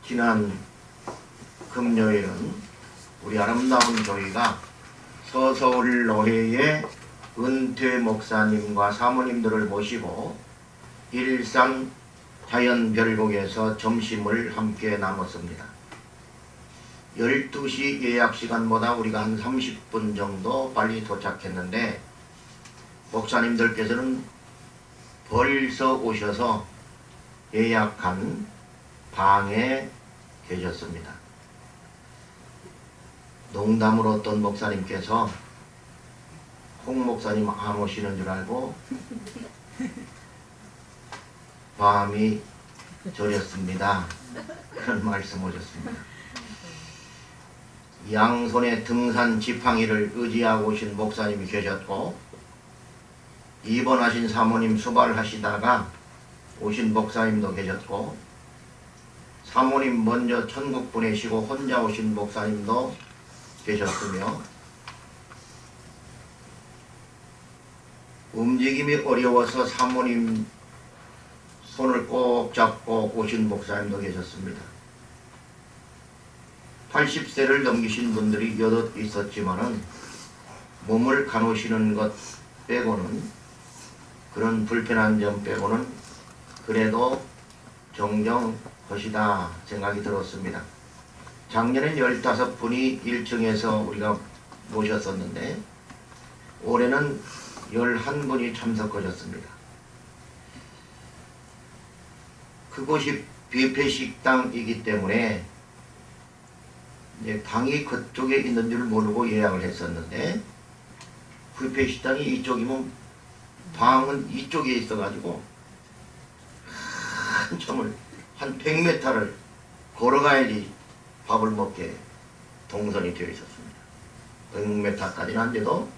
지난 금요일은 우리 아름다운 교회가 서서울 노회의 은퇴 목사님과 사모님들을 모시고 일산 자연별곡에서 점심을 함께 나눴습니다. 12시 예약 시간보다 우리가 한 30분 정도 빨리 도착했는데 목사님들께서는 벌써 오셔서 예약한 방에 계셨습니다. 농담으로 어떤 목사님께서 홍 목사님 안 오시는 줄 알고 마음이 저렸습니다. 그런 말씀 오셨습니다. 양손에 등산 지팡이를 의지하고 오신 목사님이 계셨고, 입원하신 사모님 수발하시다가 오신 목사님도 계셨고, 사모님 먼저 천국 보내시고 혼자 오신 목사님도 계셨으며, 움직임이 어려워서 사모님 손을 꼭 잡고 오신 목사님도 계셨습니다. 80세를 넘기신 분들이 여럿 있었지만은 몸을 가누시는 것 빼고는, 그런 불편한 점 빼고는 그래도 정정것이다 생각이 들었습니다. 작년엔 15분이 1층에서 우리가 모셨었는데 올해는 11분이 참석하셨습니다. 그곳이 뷔페 식당이기 때문에 이제 방이 그쪽에 있는 줄 모르고 예약을 했었는데, 뷔페 식당이 이쪽이면 방은 이쪽에 있어가지고 한참을 한 100m를 걸어가야지 밥을 먹게 동선이 되어 있었습니다. 100m까지는 안 돼도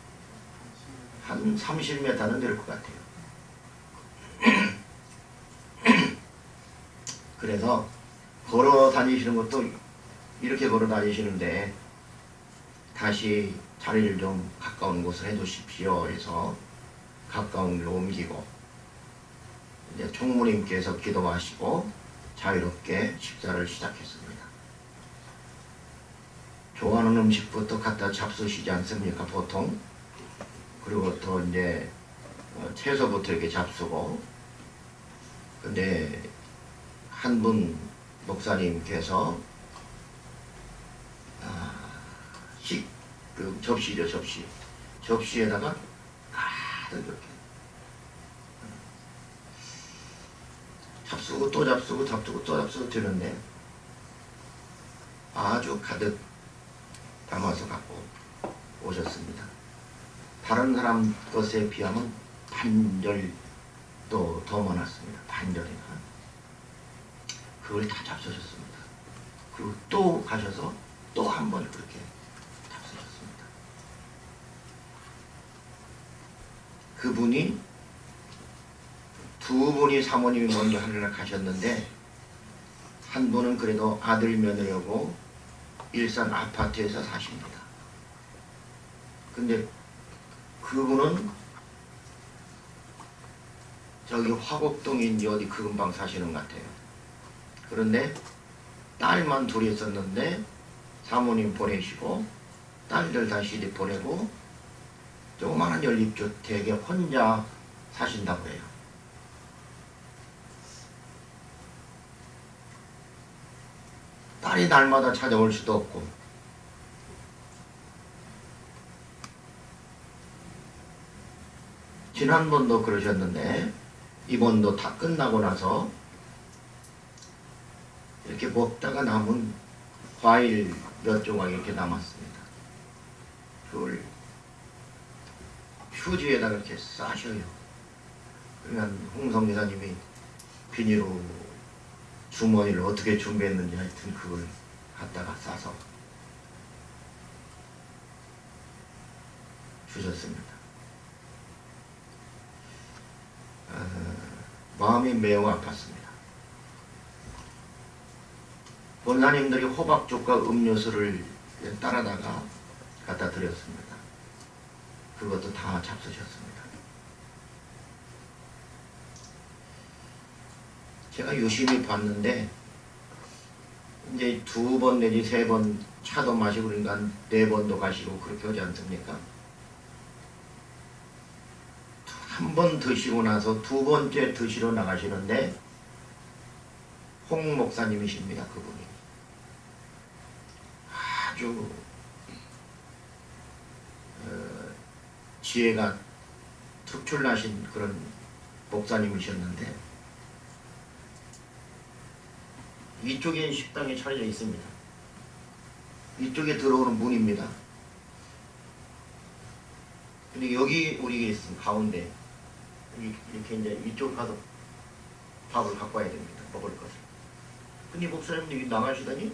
한 30m는 될 것 같아요. 그래서 걸어 다니시는 것도 이렇게 걸어 다니시는데 다시 자리를 좀 가까운 곳을 해두십시오 해서 가까운 데로 옮기고, 이제 총무님께서 기도하시고 자유롭게 식사를 시작했습니다. 좋아하는 음식부터 갖다 잡수시지 않습니까, 보통? 그리고 또 이제 채소부터 이렇게 잡수고, 근데 한 분 목사님께서 그 접시죠, 접시에다가 가득 이렇게 잡수고 또 잡수고 잡수고 또 잡수고 되는데 아주 가득 담아서 갖고 오셨습니다. 다른 사람 것에 비하면 반절도 더 많았습니다. 반절이나. 그걸 다 잡수셨습니다. 그리고 또 가셔서 또 한 번 그렇게 잡수셨습니다. 그분이 두 분이 사모님이 먼저 하늘을 가셨는데, 한 분은 그래도 아들 며느리고 일산 아파트에서 사십니다. 근데 그분은 저기 화곡동인지 어디 그 근방 사시는 것 같아요. 그런데 딸만 둘이 있었는데 사모님 보내시고 딸들 다시 보내고 조그마한 연립주택에 혼자 사신다고 해요. 딸이 날마다 찾아올 수도 없고, 지난번도 그러셨는데 이번도 다 끝나고 나서 이렇게 먹다가 남은 과일 몇 조각 이렇게 남았습니다. 그걸 휴지에다가 이렇게 싸셔요. 그러면 홍성 기사님이 비닐로 주머니를 어떻게 준비했는지 하여튼 그걸 갖다가 싸서 주셨습니다. 마음이 매우 아팠습니다. 권사님들이 호박죽과 음료수를 따라다가 갖다 드렸습니다. 그것도 다 잡수셨습니다. 제가 유심히 봤는데 이제 2번 내지 3번 차도 마시고 그러니까 4번도 가시고 그렇게 하지 않습니까? 한 번 드시고 나서 2번째 드시러 나가시는데 홍 목사님이십니다. 그분이 아주 지혜가 특출나신 그런 목사님이셨는데 이쪽에 식당이 차려져 있습니다. 이쪽에 들어오는 문입니다. 근데 여기 우리가 있습니다. 가운데 이렇게 이제 이쪽 가서 밥을 갖고 와야 됩니다. 먹을 것을. 근데 목사님이 나가시더니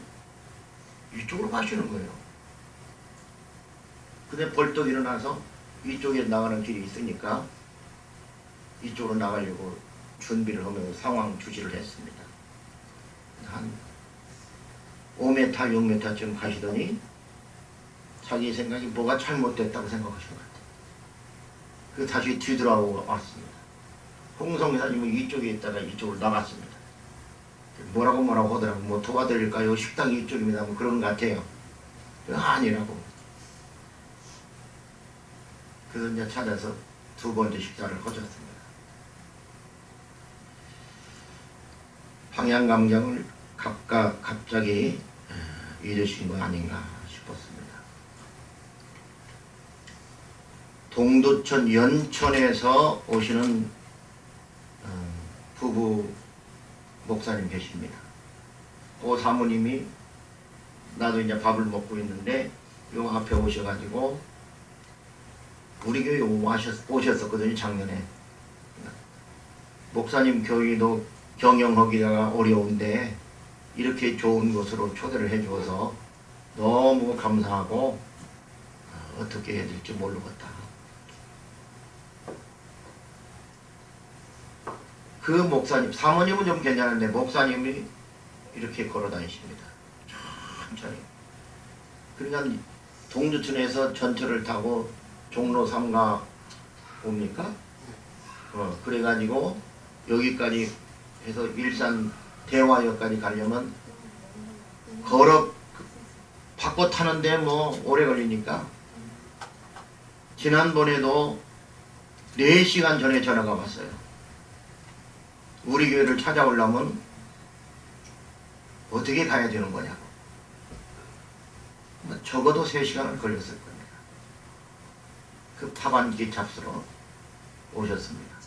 이쪽으로 가시는 거예요. 근데 벌떡 일어나서 이쪽에 나가는 길이 있으니까 이쪽으로 나가려고 준비를 하면서 상황 주시를 했습니다. 한 5m, 6m쯤 가시더니 자기 생각이 뭐가 잘못됐다고 생각하신 것 같아요. 그 다시 뒤돌아오고 왔습니다. 홍성사님은 이쪽에 있다가 이쪽으로 나갔습니다. 뭐라고 하더라고. 뭐 도와드릴까요? 식당이 이쪽입니다. 뭐 그런 것 같아요. 아니라고. 그래서 이제 찾아서 2번째 식사를 거쳤습니다. 방향감정을 각각 갑자기 잃으신 거 아닌가 싶었습니다. 동두천 연천에서 오시는 부부 목사님 계십니다. 그 사모님이 나도 이제 밥을 먹고 있는데 요 앞에 오셔가지고 우리 교회 오셨었거든요. 작년에. 목사님 교회도 경영하기가 어려운데 이렇게 좋은 곳으로 초대를 해주어서 너무 감사하고 어떻게 해야 될지 모르겠다. 그 목사님, 사모님은 좀 괜찮은데 목사님이 이렇게 걸어 다니십니다. 천천히. 그러니까 동두천에서 전철을 타고 종로 3가 옵니까? 그래가지고 여기까지 해서 일산 대화역까지 가려면 걸어 바꿔 타는데 뭐 오래 걸리니까 지난번에도 4시간 전에 전화가 왔어요. 우리 교회를 찾아오려면 어떻게 가야 되는 거냐고. 적어도 3시간은 걸렸을 겁니다. 그 파반기 잡수러 오셨습니다.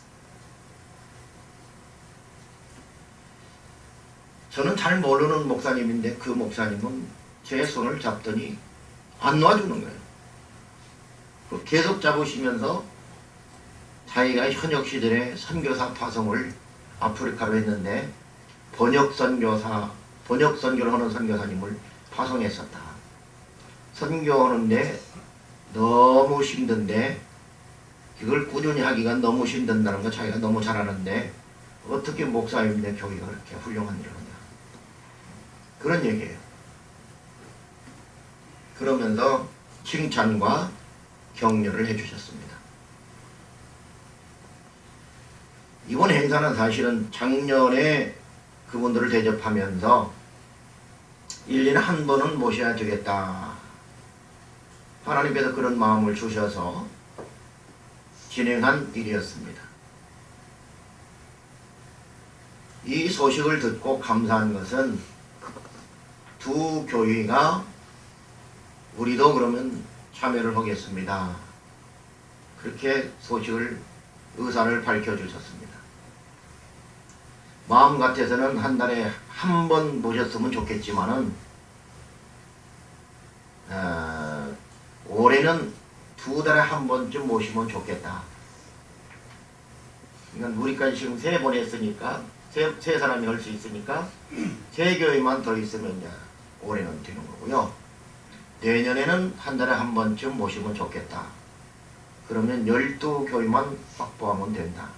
저는 잘 모르는 목사님인데 그 목사님은 제 손을 잡더니 안 놔주는 거예요. 계속 잡으시면서 자기가 현역 시절에 선교사 파송을 아프리카로 했는데 번역 선교를 하는 선교사님을 파송했었다. 선교하는데 너무 힘든데 이걸 꾸준히 하기가 너무 힘든다는 거 자기가 너무 잘 아는데 어떻게 목사님인데 교회가 그렇게 훌륭한 일을 하냐. 그런 얘기예요. 그러면서 칭찬과 격려를 해주셨습니다. 이번 행사는 사실은 작년에 그분들을 대접하면서 1년에 한 번은 모셔야 되겠다. 하나님께서 그런 마음을 주셔서 진행한 일이었습니다. 이 소식을 듣고 감사한 것은 두 교회가 우리도 그러면 참여를 하겠습니다. 그렇게 의사를 밝혀주셨습니다. 마음 같아서는 한 달에 한 번 모셨으면 좋겠지만은 올해는 2달에 한 번쯤 모시면 좋겠다. 그러니까 우리까지 지금 3번 했으니까 세 사람이 할 수 있으니까 3교회만 더 있으면 이제 올해는 되는 거고요. 내년에는 한 달에 한 번쯤 모시면 좋겠다. 그러면 12교회만 확보하면 된다.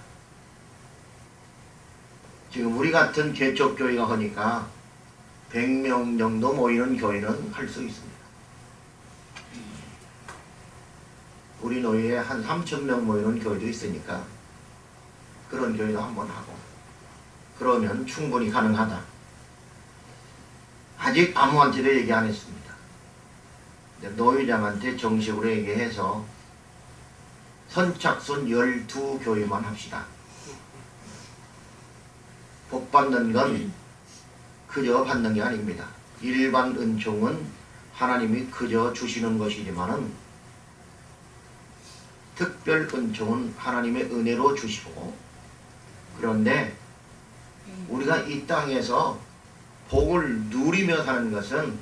지금 우리 같은 개척교회가 하니까 100명 정도 모이는 교회는 할 수 있습니다. 우리 노예에 한 3,000명 모이는 교회도 있으니까 그런 교회도 한번 하고 그러면 충분히 가능하다. 아직 아무한테도 얘기 안 했습니다. 노회장한테 정식으로 얘기해서 선착순 12교회만 합시다. 복 받는 건 그저 받는 게 아닙니다. 일반 은총은 하나님이 그저 주시는 것이지만은 특별 은총은 하나님의 은혜로 주시고, 그런데 우리가 이 땅에서 복을 누리며 사는 것은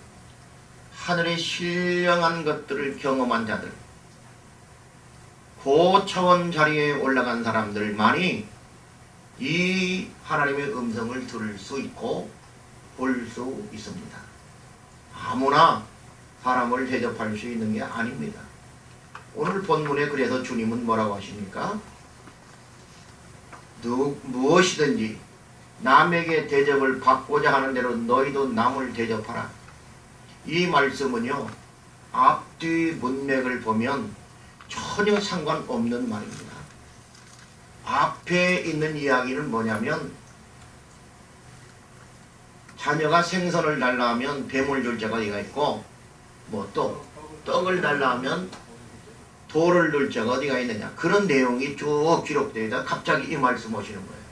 하늘의 신령한 것들을 경험한 자들, 고차원 자리에 올라간 사람들만이 이 하나님의 음성을 들을 수 있고 볼 수 있습니다. 아무나 사람을 대접할 수 있는 게 아닙니다. 오늘 본문에 그래서 주님은 뭐라고 하십니까? 무엇이든지 남에게 대접을 받고자 하는 대로 너희도 남을 대접하라. 이 말씀은요, 앞뒤 문맥을 보면 전혀 상관없는 말입니다. 앞에 있는 이야기는 뭐냐면, 자녀가 생선을 달라 하면 뱀을 줄 자가 어디가 있고, 뭐 또 떡을 달라 하면 돌을 줄 자가 어디가 있느냐, 그런 내용이 쭉 기록되어 있다. 갑자기 이 말씀 오시는 거예요.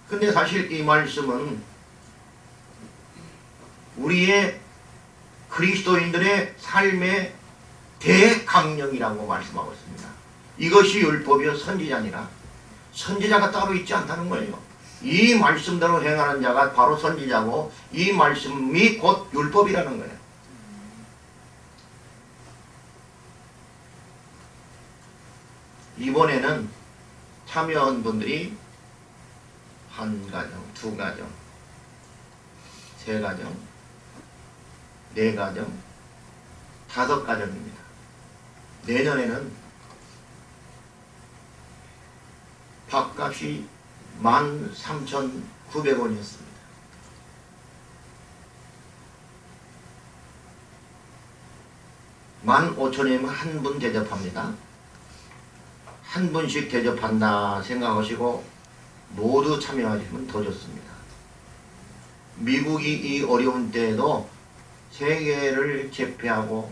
근데 사실 이 말씀은 우리의 그리스도인들의 삶의 대강령이라고 말씀하고 있습니다. 이것이 율법이요 선지자니라. 선지자가 따로 있지 않다는 거예요. 이 말씀대로 행하는 자가 바로 선지자고, 이 말씀이 곧 율법이라는 거예요. 이번에는 참여한 분들이 한 가정, 두 가정, 세 가정, 네 가정, 5가정입니다. 내년에는 밥값이 13,900원이었습니다. (15,000원이면) 한 분 대접합니다. 한 분씩 대접한다 생각하시고 모두 참여하시면 더 좋습니다. 미국이 이 어려운 때에도 세계를 제패하고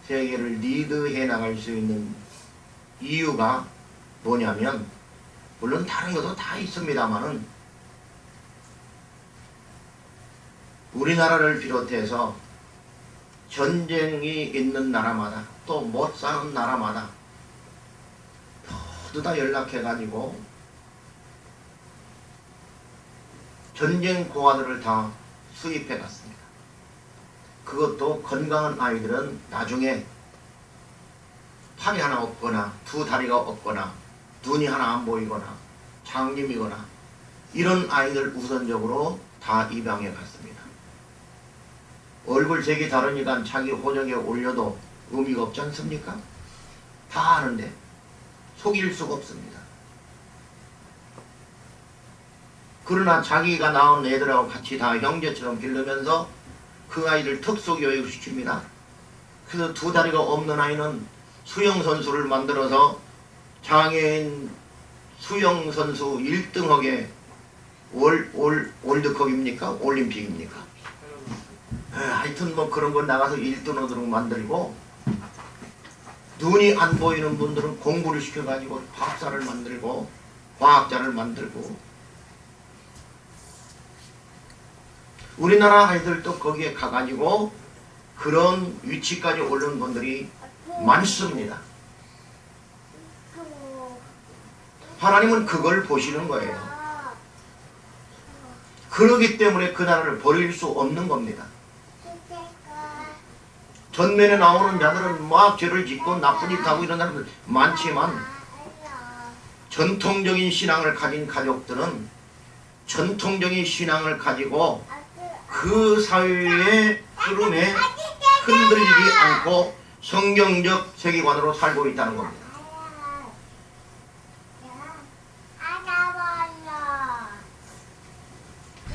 세계를 리드해 나갈 수 있는 이유가 뭐냐면, 물론 다른 것도 다 있습니다만은 우리나라를 비롯해서 전쟁이 있는 나라마다 또 못 사는 나라마다 모두 다 연락해가지고 전쟁 고아들을 다 수입해 갔습니다. 그것도 건강한 아이들은 나중에 팔이 하나 없거나 두 다리가 없거나 눈이 하나 안 보이거나 장님이거나 이런 아이들 우선적으로 다 입양해 갔습니다. 얼굴색이 다르니까 자기 호적에 올려도 의미가 없지 않습니까? 다 아는데 속일 수가 없습니다. 그러나 자기가 낳은 애들하고 같이 다 형제처럼 기르면서 그 아이들 특수교육을 시킵니다. 그래서 두 다리가 없는 아이는 수영선수를 만들어서 장애인 수영선수 1등하게 월드컵입니까? 올림픽입니까? 하여튼 뭐 그런 거 나가서 1등으로 만들고, 눈이 안 보이는 분들은 공부를 시켜가지고 박사를 만들고 과학자를 만들고, 우리나라 아이들도 거기에 가가지고 그런 위치까지 오른 분들이 많습니다. 하나님은 그걸 보시는 거예요. 그러기 때문에 그 나라를 버릴 수 없는 겁니다. 전면에 나오는 자들은 막 죄를 짓고 나쁜 짓 하고 이런 사람들 많지만, 전통적인 신앙을 가진 가족들은 전통적인 신앙을 가지고 그 사회의 흐름에 흔들리지 않고 성경적 세계관으로 살고 있다는 겁니다.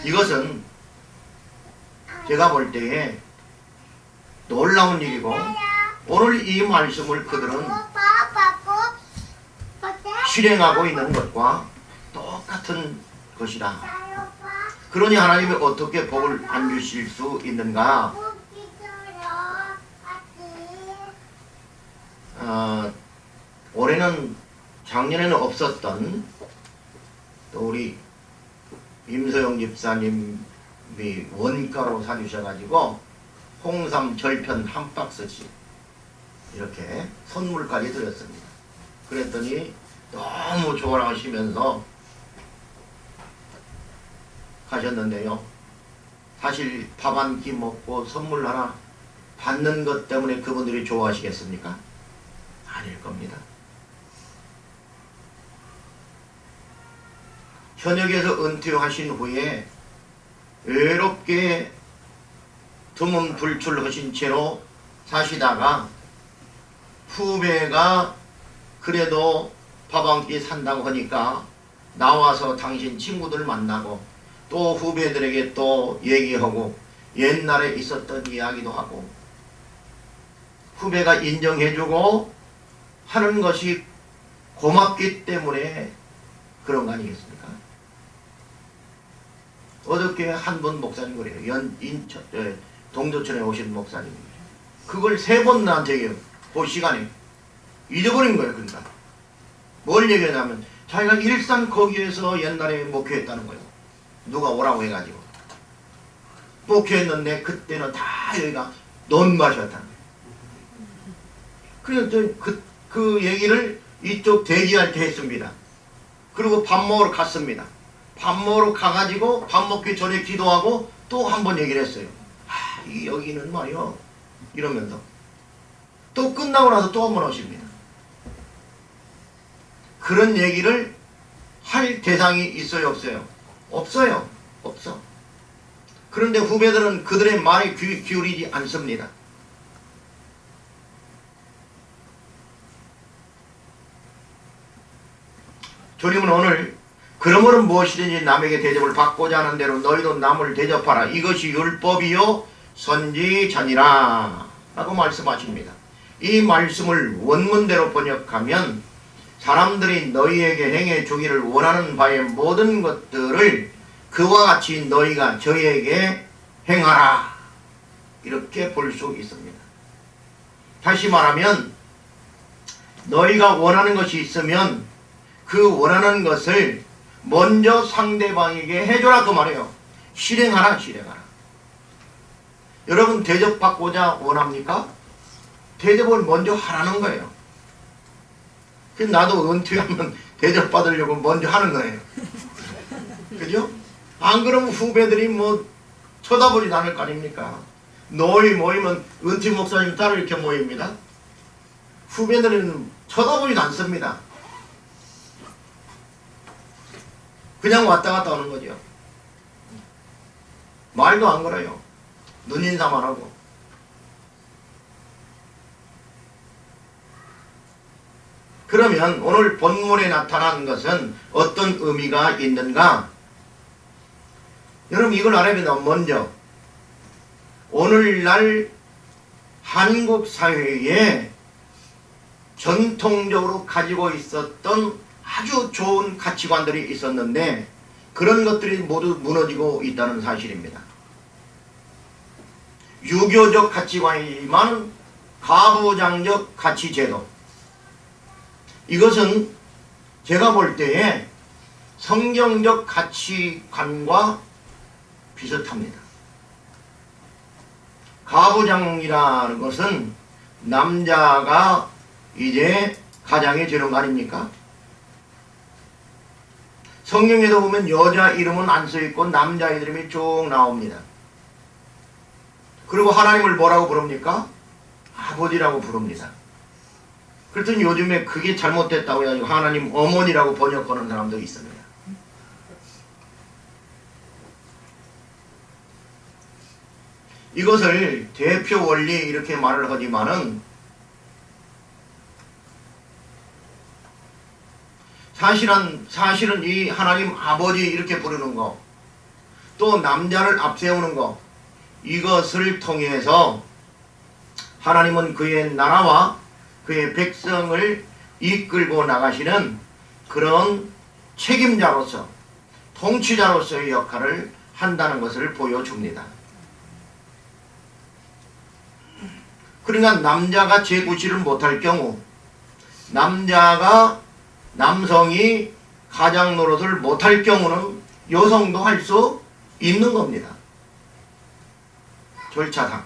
이것은 제가 볼 때에 놀라운 일이고, 오늘 이 말씀을 그들은 실행하고 있는 것과 똑같은 것이다. 그러니 하나님이 어떻게 복을 안 주실 수 있는가? 올해는 작년에는 없었던 또 우리 임소영 집사님이 원가로 사주셔가지고 홍삼 절편 한 박스씩 이렇게 선물까지 드렸습니다. 그랬더니 너무 좋아하시면서 가셨는데요. 사실 밥 한 끼 먹고 선물 하나 받는 것 때문에 그분들이 좋아하시겠습니까? 아닐 겁니다. 현역에서 은퇴하신 후에 외롭게 두문불출하신 채로 사시다가 후배가 그래도 밥 한 끼 산다고 하니까 나와서 당신 친구들 만나고 또 후배들에게 또 얘기하고 옛날에 있었던 이야기도 하고 후배가 인정해주고 하는 것이 고맙기 때문에 그런 거 아니겠습니까? 어저께 한 분 목사님 그래요. 동두천에 오신 목사님. 그걸 3번 나한테 얘기해요. 그 시간에. 잊어버린 거예요. 그러니까. 뭘 얘기하냐면 자기가 일산 거기에서 옛날에 목회했다는 거예요. 누가 오라고 해가지고. 목회했는데 그때는 다 여기가 논밭이었다는 거예요. 그래서 그 얘기를 이쪽 대기할 때 했습니다. 그리고 밥 먹으러 갔습니다. 밥 먹으러 가가지고 밥 먹기 전에 기도하고 또 한 번 얘기를 했어요. 여기는 말이요. 이러면서. 또 끝나고 나서 또 한 번 오십니다. 그런 얘기를 할 대상이 있어요, 없어요? 없어요. 없어. 그런데 후배들은 그들의 말에 귀 기울이지 않습니다. 주님은 오늘 그러므로 무엇이든지 남에게 대접을 받고자 하는 대로 너희도 남을 대접하라. 이것이 율법이요 선지자니라 라고 말씀하십니다. 이 말씀을 원문대로 번역하면 사람들이 너희에게 행해 주기를 원하는 바의 모든 것들을 그와 같이 너희가 저희에게 행하라. 이렇게 볼 수 있습니다. 다시 말하면 너희가 원하는 것이 있으면 그 원하는 것을 먼저 상대방에게 해줘라 그 말이에요. 실행하라. 실행하라. 여러분 대접받고자 원합니까? 대접을 먼저 하라는 거예요. 나도 은퇴하면 대접받으려고 먼저 하는 거예요. 그죠? 안 그러면 후배들이 뭐 쳐다보지 않을 거 아닙니까? 너희 모이면 은퇴 목사님 따로 이렇게 모입니다. 후배들은 쳐다보지도 않습니다. 그냥 왔다 갔다 하는 거죠. 말도 안 걸어요. 눈인사만 하고. 그러면 오늘 본문에 나타난 것은 어떤 의미가 있는가? 여러분 이걸 알아야면 먼저 오늘날 한국 사회에 전통적으로 가지고 있었던 아주 좋은 가치관들이 있었는데 그런 것들이 모두 무너지고 있다는 사실입니다. 유교적 가치관이지만 가부장적 가치제도, 이것은 제가 볼 때에 성경적 가치관과 비슷합니다. 가부장이라는 것은 남자가 이제 가장이 되는 거 아닙니까? 성경에도 보면 여자 이름은 안 써있고 남자 이름이 쭉 나옵니다. 그리고 하나님을 뭐라고 부릅니까? 아버지라고 부릅니다. 그랬더니 요즘에 그게 잘못됐다고 해가지고 하나님 어머니라고 번역하는 사람도 있습니다. 이것을 대표 원리 이렇게 말을 하지만은 사실은 이 하나님 아버지 이렇게 부르는 거, 또 남자를 앞세우는 거, 이것을 통해서 하나님은 그의 나라와 그의 백성을 이끌고 나가시는 그런 책임자로서 통치자로서의 역할을 한다는 것을 보여줍니다. 그러니까 남자가 재구실을 못할 경우, 남성이 가장 노릇을 못할 경우는 여성도 할 수 있는 겁니다. 절차상.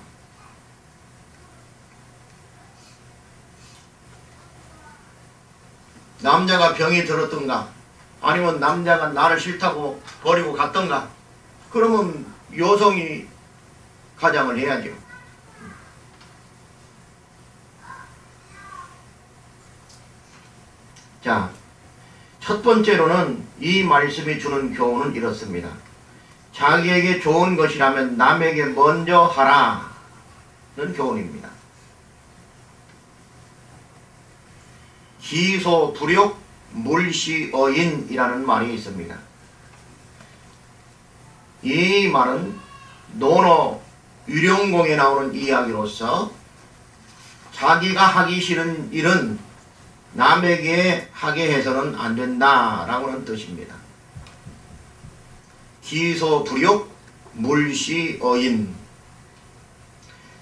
남자가 병이 들었던가 아니면 남자가 나를 싫다고 버리고 갔던가 그러면 여성이 가장을 해야죠. 자, 첫 번째로는 이 말씀이 주는 교훈은 이렇습니다. 자기에게 좋은 것이라면 남에게 먼저 하라는 교훈입니다. 기소불욕 물시어인이라는 말이 있습니다. 이 말은 논어 유령공에 나오는 이야기로서 자기가 하기 싫은 일은 남에게 하게 해서는 안 된다라고는 뜻입니다. 기소불욕 물시어인.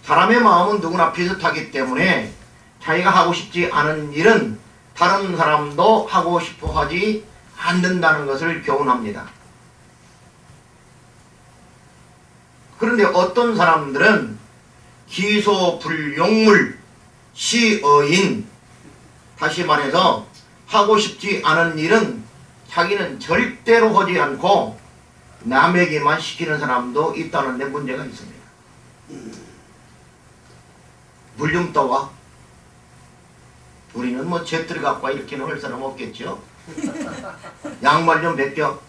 사람의 마음은 누구나 비슷하기 때문에 자기가 하고 싶지 않은 일은 다른 사람도 하고 싶어 하지 않는다는 것을 교훈합니다. 그런데 어떤 사람들은 기소불용물 시어인, 다시 말해서 하고 싶지 않은 일은 자기는 절대로 하지 않고 남에게만 시키는 사람도 있다는 데 문제가 있습니다. 물 좀 떠와. 우리는 뭐 잿들이 갖고 와 이렇게는 할 사람 없겠죠. 양말 좀 벗겨.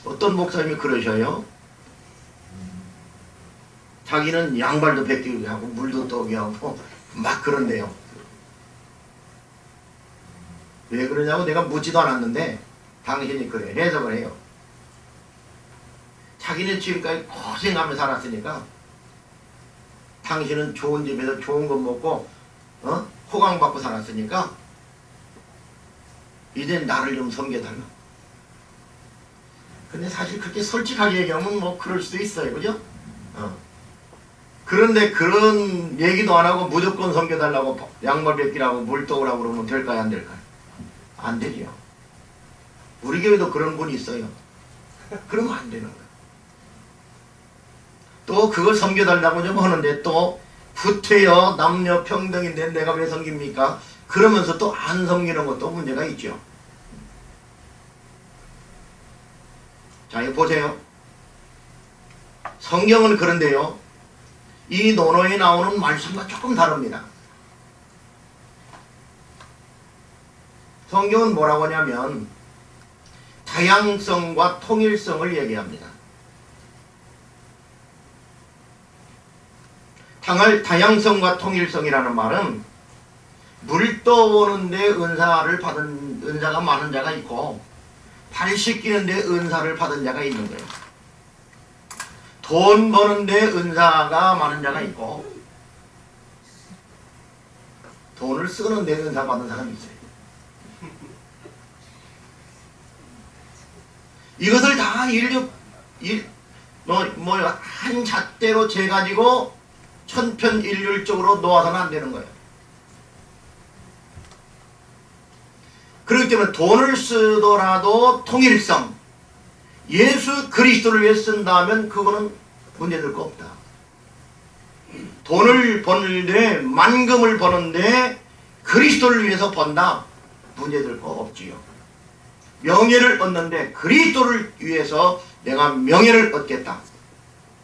어떤 목사님이 그러셔요. 자기는 양발도 벗기게 하고 물도 떠오게 하고 막 그런데요. 왜 그러냐고 내가 묻지도 않았는데 당신이 그래 해석을 해요. 자기는 지금까지 고생하며 살았으니까 당신은 좋은 집에서 좋은 거 먹고 호강 받고 살았으니까 이제 나를 좀 섬겨달라. 근데 사실 그렇게 솔직하게 얘기하면 뭐 그럴 수도 있어요. 그죠? 그런데 그런 얘기도 안 하고 무조건 섬겨달라고 양말 벗기라고 물 떠오라고 그러면 될까요? 안 될까요? 안 되죠. 우리 교회도 그런 분이 있어요. 그러면 안 되는 거예요. 또 그걸 섬겨달라고 좀 하는데 또 구태여 남녀 평등인데 내가 왜 섬깁니까? 그러면서 또 안 섬기는 것도 문제가 있죠. 자, 이거 보세요. 성경은 그런데요. 이 논어에 나오는 말씀과 조금 다릅니다. 성경은 뭐라고 하냐면 다양성과 통일성을 얘기합니다. 다양성과 통일성이라는 말은 물 떠오는데 은사가 많은 자가 있고 발 씻기는데 은사를 받은 자가 있는 거예요. 돈 버는데 은사가 많은 자가 있고 돈을 쓰는데 은사 받은 사람이 있어요. 이것을 다 한 잣대로 재가지고 천편일률적으로 놓아서는 안 되는 거예요. 그렇기 때문에 돈을 쓰더라도 통일성, 예수 그리스도를 위해 쓴다면 그거는 문제될 거 없다. 돈을 버는데 만금을 버는데 그리스도를 위해서 번다. 문제될 거 없지요. 명예를 얻는데 그리스도를 위해서 내가 명예를 얻겠다.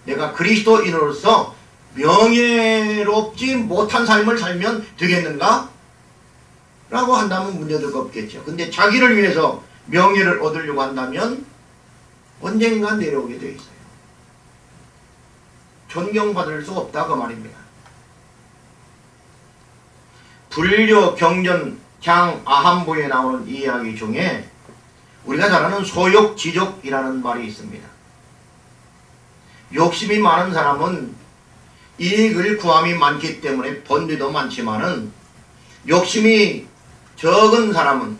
내가 그리스도인으로서 명예롭지 못한 삶을 살면 되겠는가? 라고 한다면 문제될 거 없겠죠. 근데 자기를 위해서 명예를 얻으려고 한다면 언젠간 내려오게 되어 있어요. 존경받을 수 없다 그 말입니다. 불교 경전 장 아함보에 나오는 이야기 중에 우리가 잘 아는 소욕지족이라는 말이 있습니다. 욕심이 많은 사람은 이익을 구함이 많기 때문에 번뇌도 많지만은 욕심이 적은 사람은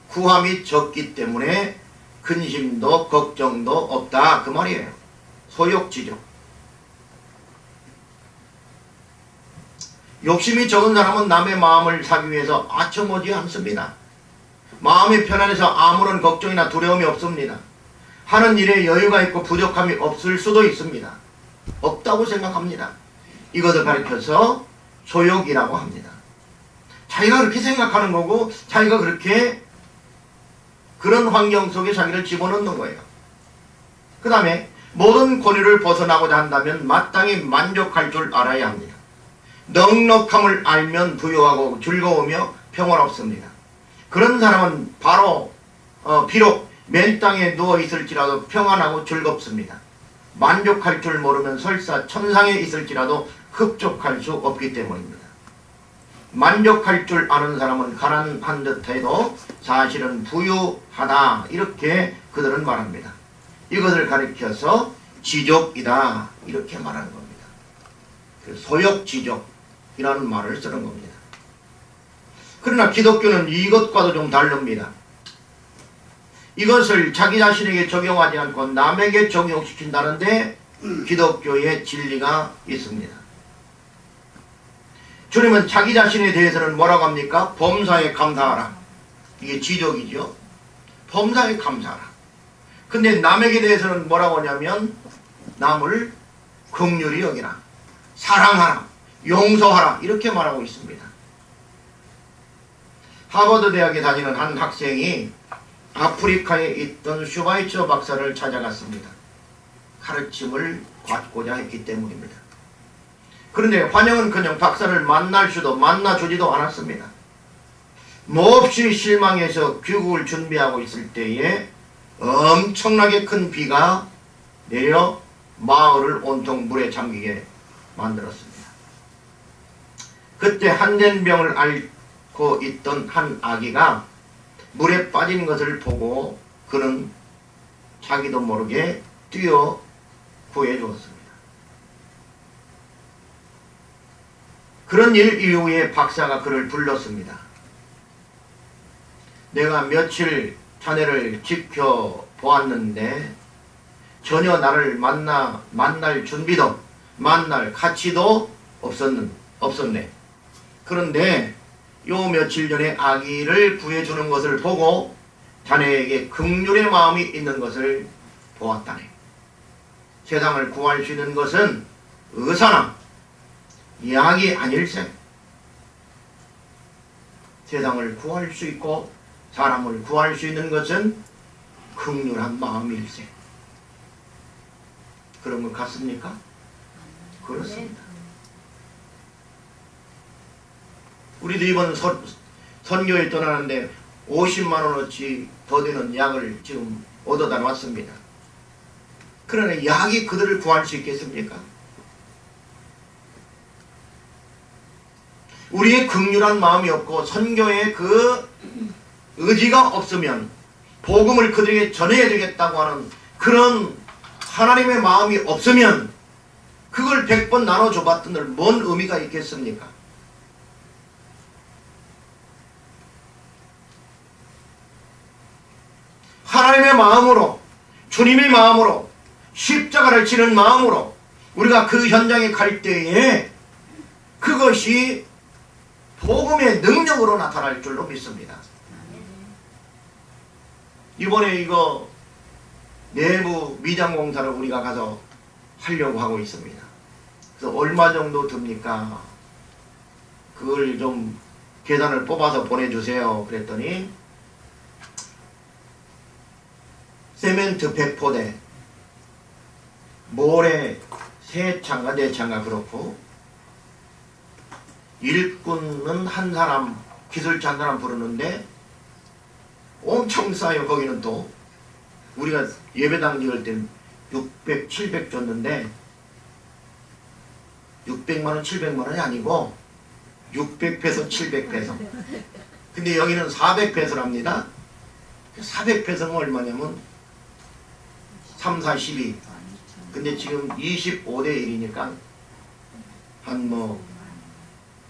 구함이 적기 때문에 근심도 걱정도 없다 그 말이에요. 소욕지족. 욕심이 적은 사람은 남의 마음을 사기 위해서 아첨오지 않습니다. 마음이 편안해서 아무런 걱정이나 두려움이 없습니다. 하는 일에 여유가 있고 부족함이 없을 수도 있습니다. 없다고 생각합니다. 이것을 가리켜서 소욕이라고 합니다. 자기가 그렇게 생각하는 거고 자기가 그렇게 그런 환경 속에 자기를 집어넣는 거예요. 그 다음에 모든 권유를 벗어나고자 한다면 마땅히 만족할 줄 알아야 합니다. 넉넉함을 알면 부유하고 즐거우며 평화롭습니다. 그런 사람은 비록 맨 땅에 누워있을지라도 평안하고 즐겁습니다. 만족할 줄 모르면 설사 천상에 있을지라도 흡족할 수 없기 때문입니다. 만족할 줄 아는 사람은 가난한 듯해도 사실은 부유하다 이렇게 그들은 말합니다. 이것을 가리켜서 지족이다 이렇게 말하는 겁니다. 소욕지족이라는 말을 쓰는 겁니다. 그러나 기독교는 이것과도 좀 다릅니다. 이것을 자기 자신에게 적용하지 않고 남에게 적용시킨다는데 기독교의 진리가 있습니다. 주님은 자기 자신에 대해서는 뭐라고 합니까? 범사에 감사하라. 이게 지족이죠. 범사에 감사하라. 근데 남에게 대해서는 뭐라고 하냐면 남을 긍휼히 여기라. 사랑하라. 용서하라. 이렇게 말하고 있습니다. 하버드 대학에 다니는 한 학생이 아프리카에 있던 슈바이처 박사를 찾아갔습니다. 가르침을 받고자 했기 때문입니다. 그런데 환영은커녕 박사를 만날 수도 만나주지도 않았습니다. 몹시 실망해서 귀국을 준비하고 있을 때에 엄청나게 큰 비가 내려 마을을 온통 물에 잠기게 만들었습니다. 그때 한센병을 앓고 있던 한 아기가 물에 빠진 것을 보고 그는 자기도 모르게 뛰어 구해주었습니다. 그런 일 이후에 박사가 그를 불렀습니다. 내가 며칠 자네를 지켜보았는데 전혀 나를 만날 준비도 만날 가치도 없었네. 그런데 요 며칠 전에 아기를 구해주는 것을 보고 자네에게 긍휼의 마음이 있는 것을 보았다네. 세상을 구할 수 있는 것은 의사나 약이 아닐세. 세상을 구할 수 있고 사람을 구할 수 있는 것은 긍휼한 마음일세. 그런 것 같습니까? 그렇습니다. 우리도 이번 선교에 떠나는데 50만원어치 더 되는 약을 지금 얻어다 놨습니다. 그러나 약이 그들을 구할 수 있겠습니까? 우리의 긍휼한 마음이 없고 선교의 그 의지가 없으면 복음을 그들에게 전해야 되겠다고 하는 그런 하나님의 마음이 없으면 그걸 100번 나눠줘봤던들 뭔 의미가 있겠습니까? 하나님의 마음으로 주님의 마음으로 십자가를 지는 마음으로 우리가 그 현장에 갈 때에 그것이 복음의 능력으로 나타날 줄로 믿습니다. 이번에 이거 내부 미장 공사를 우리가 가서 하려고 하고 있습니다. 그래서 얼마 정도 듭니까? 그걸 좀 계산을 뽑아서 보내주세요. 그랬더니 세멘트 100포대, 모래 3창가 4창가 그렇고 일꾼은 한 사람, 기술자 한 사람 부르는데 엄청 싸요. 거기는 또 우리가 예배당 지을 때 600, 700 줬는데 600만원, 700만원이 아니고 600페소, 700페소. 근데 여기는 400페소랍니다. 400페소는 얼마냐면 3, 4, 12. 근데 지금 25대 1이니까 한 뭐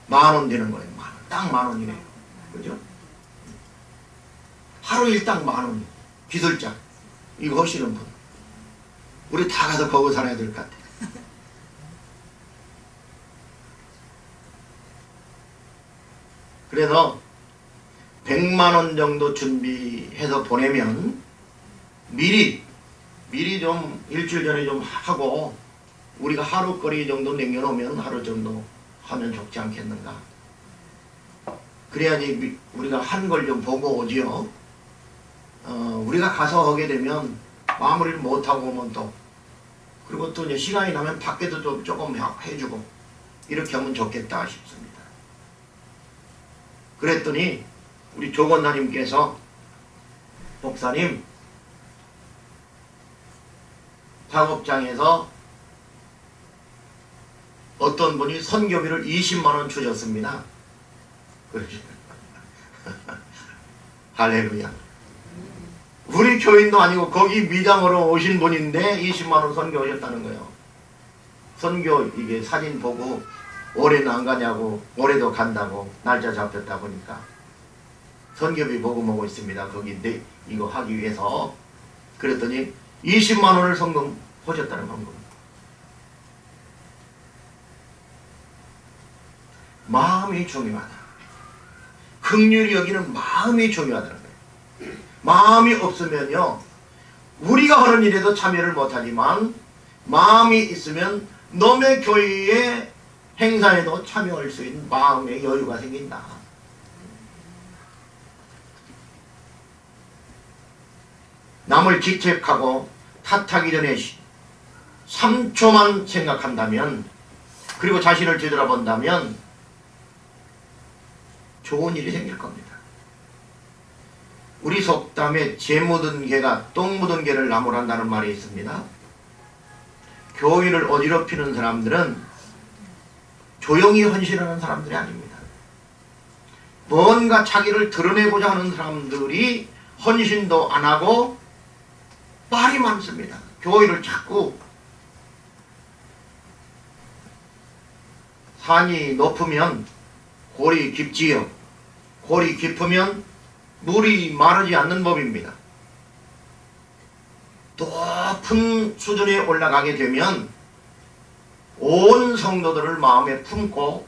만원 되는 거예요. 딱 만원이래요. 그죠? 하루 일당 10,000원 비둘자 이거 하시는 분 우리 다 가서 거기 살아야 될 것 같아. 그래서 100만원 정도 준비해서 보내면 미리 좀 일주일 전에 좀 하고 우리가 하루거리 정도 남겨놓으면 하루 정도 하면 좋지 않겠는가. 그래야지 우리가 한 걸 좀 보고 오지요. 우리가 가서 하게 되면 마무리를 못하고 오면 또 그리고 또 이제 시간이 나면 밖에도 좀 조금 해주고 이렇게 하면 좋겠다 싶습니다. 그랬더니 우리 조건사님께서 목사님 작업장에서 어떤 분이 선교비를 20만원 주셨습니다. 할렐루야. 우리 교인도 아니고 거기 미장으로 오신 분인데 20만원 선교 오셨다는 거예요. 선교 이게 사진 보고 올해는 안 가냐고 올해도 간다고 날짜 잡혔다 보니까 선교비 보고 있습니다. 거기 이거 하기 위해서. 그랬더니 20만원을 성금 하셨다는 겁니다. 마음이 중요하다. 긍휼히 여기는 마음이 중요하다는 거예요. 마음이 없으면요 우리가 하는 일에도 참여를 못하지만 마음이 있으면 남의 교회의 행사에도 참여할 수 있는 마음의 여유가 생긴다. 남을 직책하고 탓하기 전에 3초만 생각한다면 그리고 자신을 되돌아본다면 좋은 일이 생길 겁니다. 우리 속담에 재 묻은 개가 똥 묻은 개를 나무란다는 말이 있습니다. 교회를 어지럽히는 사람들은 조용히 헌신하는 사람들이 아닙니다. 뭔가 자기를 드러내고자 하는 사람들이 헌신도 안 하고 말이 많습니다. 교회를 자꾸 산이 높으면 골이 깊지요. 골이 깊으면 물이 마르지 않는 법입니다. 높은 수준에 올라가게 되면 온 성도들을 마음에 품고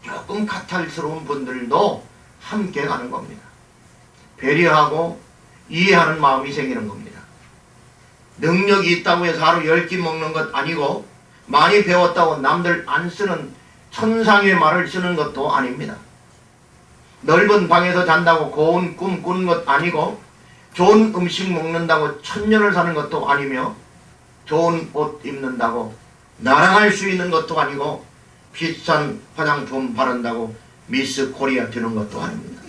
조금 가탈스러운 분들도 함께 가는 겁니다. 배려하고 이해하는 마음이 생기는 겁니다. 능력이 있다고 해서 하루 10끼 먹는 것 아니고 많이 배웠다고 남들 안 쓰는 천상의 말을 쓰는 것도 아닙니다. 넓은 방에서 잔다고 고운 꿈 꾸는 것 아니고 좋은 음식 먹는다고 천년을 사는 것도 아니며 좋은 옷 입는다고 날아갈 수 있는 것도 아니고 비싼 화장품 바른다고 미스 코리아 되는 것도 아닙니다.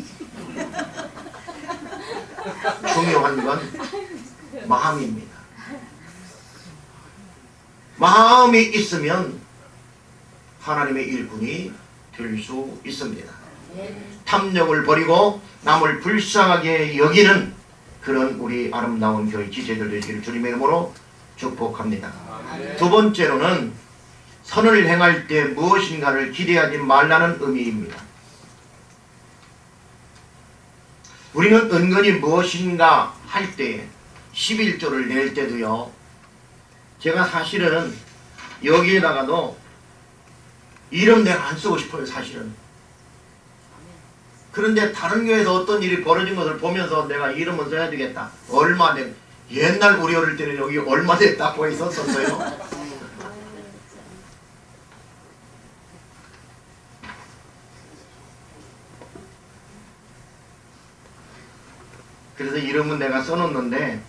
중요한 건 마음입니다. 마음이 있으면 하나님의 일꾼이 될 수 있습니다. 탐욕을 버리고 남을 불쌍하게 여기는 그런 우리 아름다운 교회 지체들 되시기를 주님의 이름으로 축복합니다. 두 번째로는 선을 행할 때 무엇인가를 기대하지 말라는 의미입니다. 우리는 은근히 무엇인가 할 때 11조를 낼 때도요 제가 사실은 여기에다가도 이름 내가 안 쓰고 싶어요. 사실은. 그런데 다른 교회에서 어떤 일이 벌어진 것을 보면서 내가 이름을 써야 되겠다. 얼마 된 옛날 우리 어릴 때는 여기 얼마 됐다고 있었어요. 그래서 이름은 내가 써놓는데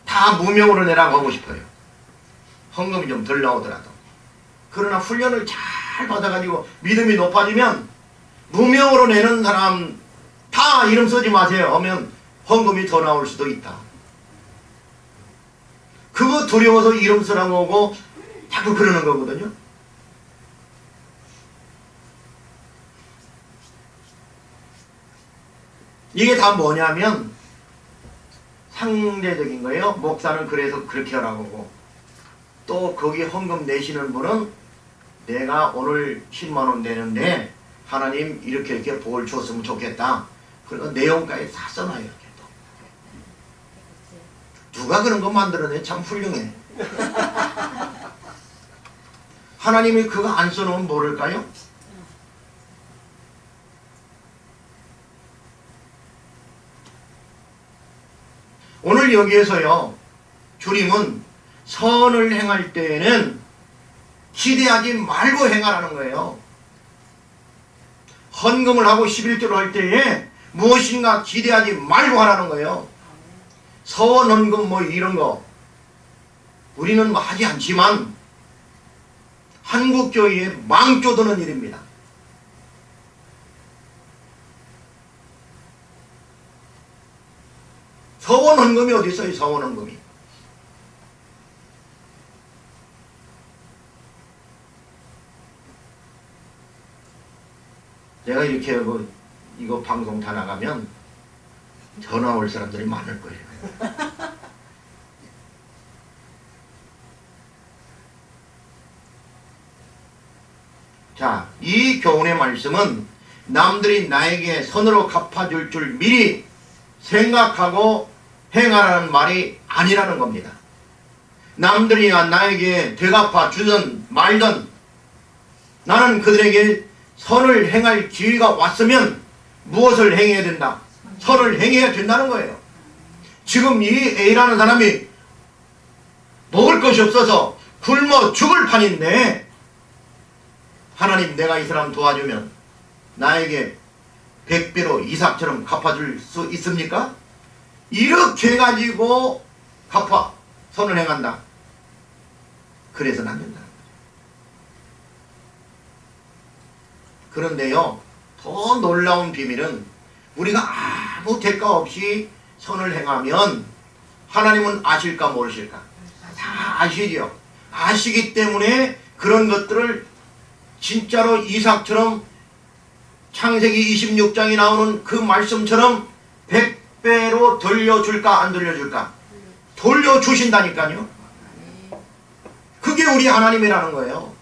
다 무명으로 내라고 하고 싶어요. 헌금이 좀 덜 나오더라도. 그러나 훈련을 잘 받아가지고 믿음이 높아지면 무명으로 내는 사람 다 이름 쓰지 마세요 하면 헌금이 더 나올 수도 있다. 그거 두려워서 이름 쓰라고 하고 자꾸 그러는 거거든요. 이게 다 뭐냐면 상대적인 거예요. 목사는 그래서 그렇게 하라고 하고 또 거기 헌금 내시는 분은 내가 오늘 10만원 내는데 하나님 이렇게 볼 줬으면 좋겠다. 그리고 내용까지 다 써놔요. 이렇게 또. 누가 그런 거 만들어내? 참 훌륭해. 하나님이 그거 안 써놓으면 모를까요? 오늘 여기에서요, 주님은 선을 행할 때에는 기대하지 말고 행하라는 거예요. 헌금을 하고 11조를 할 때에 무엇인가 기대하지 말고 하라는 거예요. 서원 헌금 뭐 이런 거 우리는 뭐 하지 않지만 한국교회에 망조드는 일입니다. 서원 헌금이 어디 있어요? 서원 헌금이. 내가 이렇게 뭐 이거 방송 다 나가면 전화 올 사람들이 많을 거예요. 자, 이 교훈의 말씀은 남들이 나에게 선으로 갚아줄 줄 미리 생각하고 행하라는 말이 아니라는 겁니다. 남들이 나에게 되갚아 주든 말든 나는 그들에게 선을 행할 기회가 왔으면 무엇을 행해야 된다? 선을 행해야 된다는 거예요. 지금 이 A라는 사람이 먹을 것이 없어서 굶어 죽을 판인데 하나님 내가 이 사람 도와주면 나에게 100배로 이삭처럼 갚아줄 수 있습니까? 이렇게 가지고 갚아 선을 행한다. 그래서는 안 된다. 그런데요, 더 놀라운 비밀은 우리가 아무 대가 없이 선을 행하면 하나님은 아실까 모르실까? 다 아시죠. 아시기 때문에 그런 것들을 진짜로 이삭처럼 창세기 26장에 나오는 그 말씀처럼 100배로 돌려줄까 안 돌려줄까? 돌려주신다니까요. 그게 우리 하나님이라는 거예요.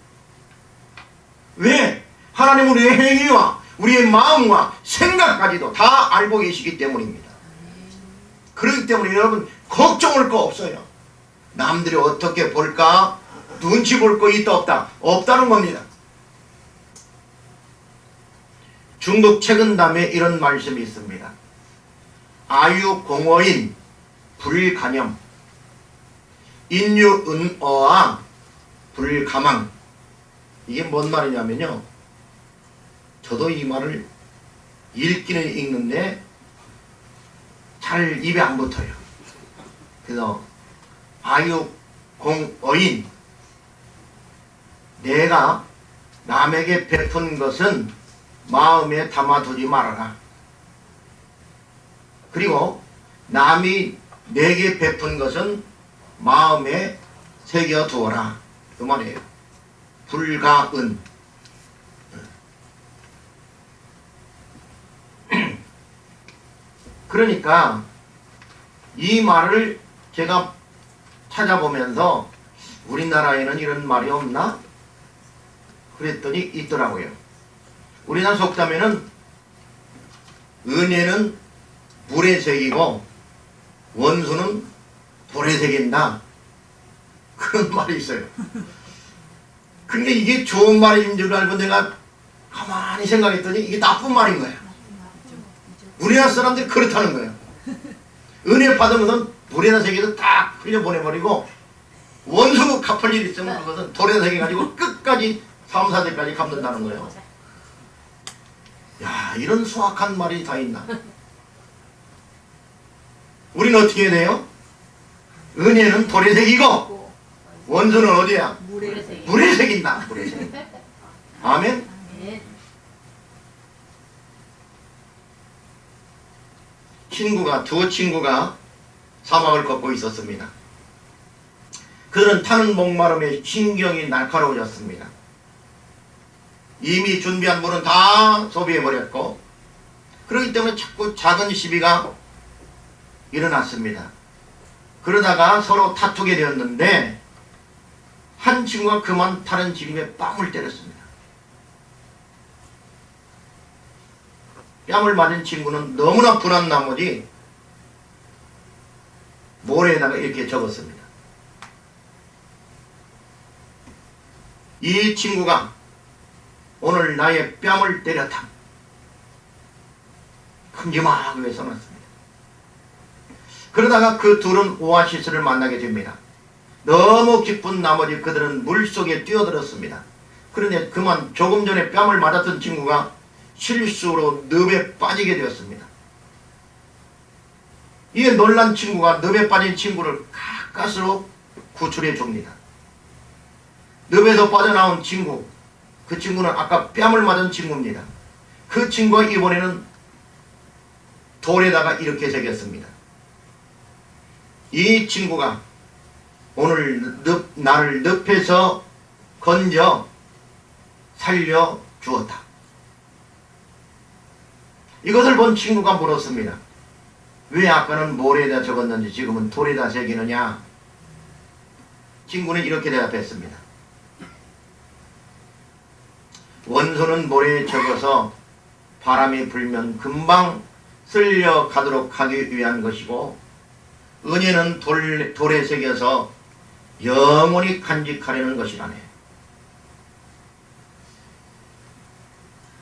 왜? 하나님은 우리의 행위와 우리의 마음과 생각까지도 다 알고 계시기 때문입니다. 그렇기 때문에 여러분 걱정할 거 없어요. 남들이 어떻게 볼까? 눈치 볼 거 있다 없다? 없다는 겁니다. 중국 책은담에 이런 말씀이 있습니다. 아유공어인 불가념 인유은어와 불가망. 이게 뭔 말이냐면요, 저도 이 말을 읽기는 읽는데 잘 입에 안 붙어요. 그래서 아유공어인, 내가 남에게 베푼 것은 마음에 담아두지 말아라. 그리고 남이 내게 베푼 것은 마음에 새겨두어라. 그 말이에요. 불가은. 그러니까 이 말을 제가 찾아보면서 우리나라에는 이런 말이 없나? 그랬더니 있더라고요. 우리나라 속담에는 은혜는 물에 새기고 원수는 돌에 새긴다. 그런 말이 있어요. 근데 이게 좋은 말인 줄 알고 내가 가만히 생각했더니 이게 나쁜 말인 거야. 우리나라 사람들이 그렇다는 거예요. 은혜 받으면 물에다 새겨서 딱 흘려보내버리고 원수 갚을 일 있으면 그것은 돌에다 새겨가지고 끝까지 3, 4대까지 갚는다는 거예요. 야, 이런 수학한 말이 다 있나? 우리는 어떻게 해야 돼요? 은혜는 돌에 새기고 원수는 어디야? 물에 새긴다. 물에 새긴다. 아멘? 두 친구가 사막을 걷고 있었습니다. 그들은 타는 목마름에 신경이 날카로워졌습니다. 이미 준비한 물은 다 소비해버렸고, 그렇기 때문에 자꾸 작은 시비가 일어났습니다. 그러다가 서로 다투게 되었는데 한 친구가 그만 다른 친구에 뺨을 때렸습니다. 뺨을 맞은 친구는 너무나 분한 나머지 모래에다가 이렇게 적었습니다. 이 친구가 오늘 나의 뺨을 때렸다. 큼지막하게 써놨습니다. 그러다가 그 둘은 오아시스를 만나게 됩니다. 너무 기쁜 나머지 그들은 물속에 뛰어들었습니다. 그런데 그만 조금 전에 뺨을 맞았던 친구가 실수로 늪에 빠지게 되었습니다. 이에 놀란 친구가 늪에 빠진 친구를 가까스로 구출해 줍니다. 늪에서 빠져나온 친구, 그 친구는 아까 뺨을 맞은 친구입니다. 그 친구가 이번에는 돌에다가 이렇게 새겼습니다. 이 친구가 오늘 나를 늪에서 건져 살려 주었다. 이것을 본 친구가 물었습니다. 왜 아까는 모래에다 적었는지 지금은 돌에다 새기느냐? 친구는 이렇게 대답했습니다. 원소는 모래에 적어서 바람이 불면 금방 쓸려 가도록 하기 위한 것이고, 은혜는 돌에 새겨서 영원히 간직하려는 것이라네.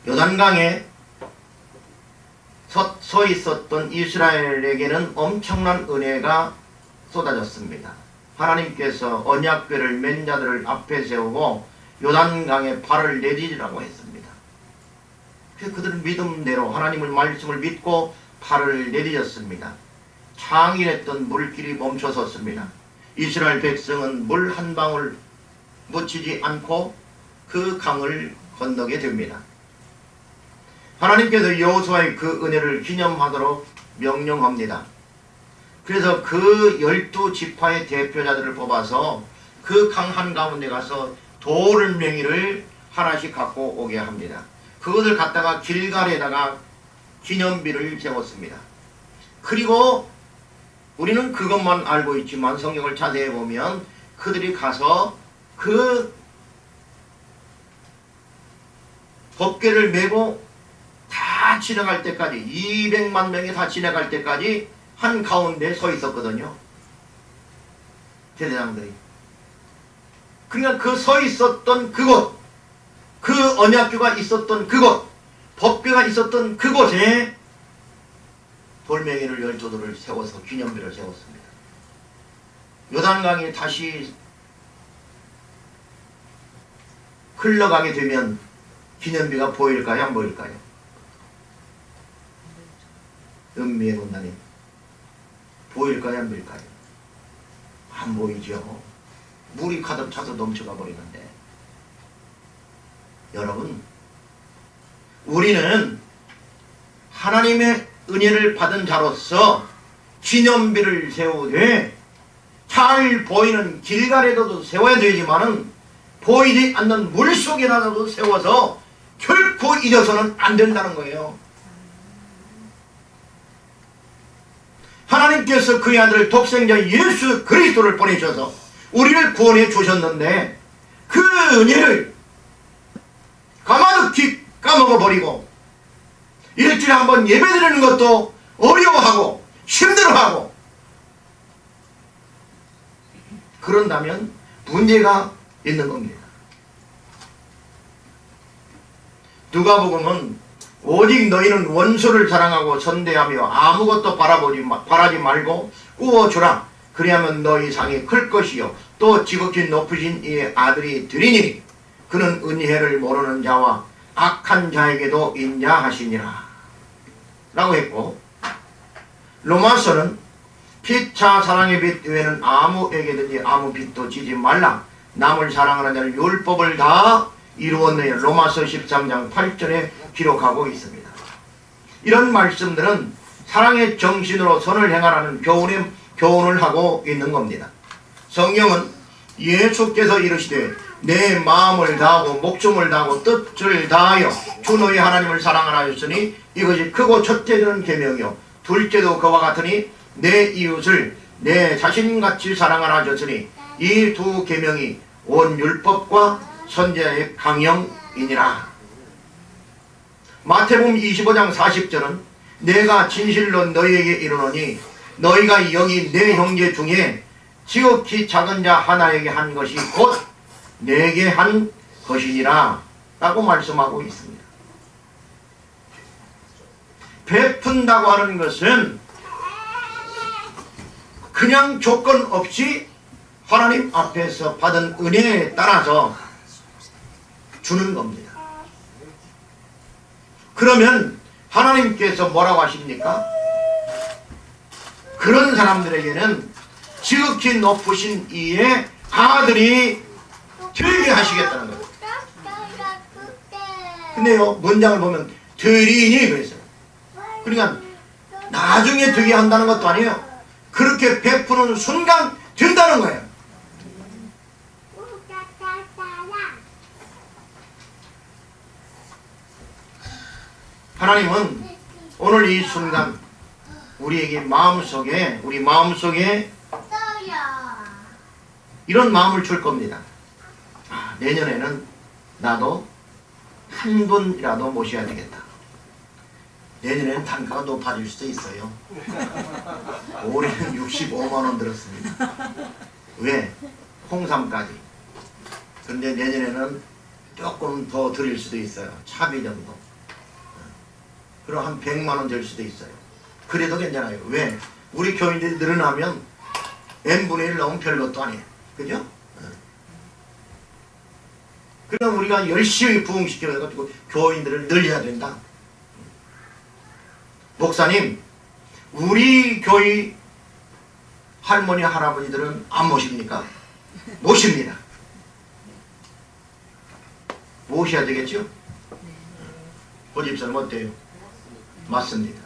요단강에 서 있었던 이스라엘에게는 엄청난 은혜가 쏟아졌습니다. 하나님께서 언약궤를 맨 자들을 앞에 세우고 요단강에 발을 내디디라고 했습니다. 그들은 믿음대로 하나님의 말씀을 믿고 발을 내디뎠습니다. 창일했던 물길이 멈춰섰습니다. 이스라엘 백성은 물 한 방울 묻히지 않고 그 강을 건너게 됩니다. 하나님께서 여호수아의 그 은혜를 기념하도록 명령합니다. 그래서 그 12지파의 대표자들을 뽑아서 그 강 한가운데 가서 돌멩이를 하나씩 갖고 오게 합니다. 그것을 갖다가 길갈에다가 기념비를 세웠습니다. 그리고 우리는 그것만 알고 있지만 성경을 자세히 보면 그들이 가서 그 법궤를 메고 다 지나갈 때까지 200만 명이 다 지나갈 때까지 한가운데 서 있었거든요. 제사장들이. 그러니까 그 서 있었던 그곳, 그 언약궤가 있었던 그곳, 법궤가 있었던 그곳에 돌멩이를 12돌을 세워서 기념비를 세웠습니다. 요단강이 다시 흘러가게 되면 기념비가 보일까요? 안 보일까요? 은미의 군단이 보일까요? 안 보일까요? 안 보이죠. 물이 가득 차서 넘쳐가 버리는데, 여러분, 우리는 하나님의 은혜를 받은 자로서 기념비를 세우되 잘 보이는 길갈에도 세워야 되지만은 보이지 않는 물속에라도 세워서 결코 잊어서는 안 된다는 거예요. 하나님께서 그의 아들 독생자 예수 그리스도를 보내셔서 우리를 구원해 주셨는데 그 은혜를 가마득히 까먹어버리고 일주일에 한번 예배드리는 것도 어려워하고 힘들어하고 그런다면 문제가 있는 겁니다. 누가복음은 오직 너희는 원수를 사랑하고 선대하며 아무것도 바라지 말고 꾸어주라. 그리하면 너희 상이 클 것이요 또 지극히 높으신 이의 아들이 되리니 그는 은혜를 모르는 자와 악한 자에게도 인자하시니라 라고 했고, 로마서는 피차 사랑의 빛 외에는 아무에게든지 아무 빛도 지지 말라. 남을 사랑하는 자는 율법을 다 이루었네. 로마서 13장 8절에 기록하고 있습니다. 이런 말씀들은 사랑의 정신으로 선을 행하라는 교훈을 하고 있는 겁니다. 성경은 예수께서 이르시되 내 마음을 다하고 목숨을 다하고 뜻을 다하여 주 너희 하나님을 사랑하라 하였으니 이것이 크고 첫째 되는 계명이요 둘째도 그와 같으니 내 이웃을 내 자신같이 사랑하라 하셨으니 이 두 계명이 온 율법과 선지자의 강령이니라. 마태복음 25장 40절은 내가 진실로 너희에게 이르노니 너희가 여기 내 형제 중에 지극히 작은 자 하나에게 한 것이 곧 내게 한 것이니라 라고 말씀하고 있습니다. 베푼다고 하는 것은 그냥 조건 없이 하나님 앞에서 받은 은혜에 따라서 주는 겁니다. 그러면 하나님께서 뭐라고 하십니까? 그런 사람들에게는 지극히 높으신 이의 아들이 되게 하시겠다는 거예요. 근데요, 문장을 보면 되리니 그랬어요. 그러니까 나중에 되게 한다는 것도 아니에요. 그렇게 베푸는 순간 된다는 거예요. 하나님은 오늘 이 순간 우리에게 우리 마음속에 이런 마음을 줄 겁니다. 내년에는 나도 한 분이라도 모셔야 되겠다. 내년에는 단가가 높아질 수도 있어요. 올해는 65만원 들었습니다. 왜? 홍삼까지. 그런데 내년에는 조금 더 드릴 수도 있어요. 차비 정도. 그럼 한 100만원 될 수도 있어요. 그래도 괜찮아요. 왜? 우리 교인들이 늘어나면 n분의 1 넣으면 별것도 아니에요. 그죠? 그럼 우리가 열심히 부흥시켜가지고 교인들을 늘려야 된다. 목사님, 우리 교회 할머니 할아버지들은 안 모십니까? 모십니다. 모셔야 되겠죠? 그 집사님 어때요? 맞습니다.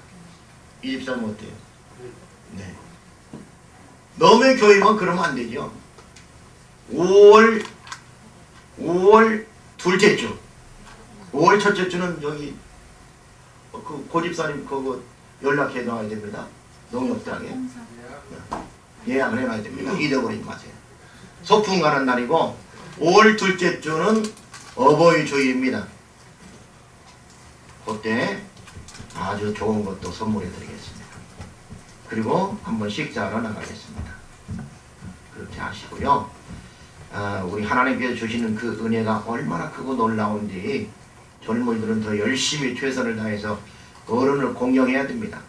이 집사님 어때요? 네. 너의 교회만 그러면 안 되죠. 5월 둘째 주, 5월 첫째 주는 여기 고 집사님 그거 연락해 놔야 됩니다. 농협장에 예약을 해놔야 됩니다. 잊어버리지 마세요. 소풍 가는 날이고 5월 둘째 주는 어버이 주일입니다. 그때 아주 좋은 것도 선물해 드리겠습니다. 그리고 한번 식사하러 나가겠습니다. 그렇게 하시고요. 우리 하나님께서 주시는 그 은혜가 얼마나 크고 놀라운지 젊은이들은 더 열심히 최선을 다해서 어른을 공경해야 됩니다.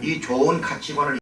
이 좋은 가치관을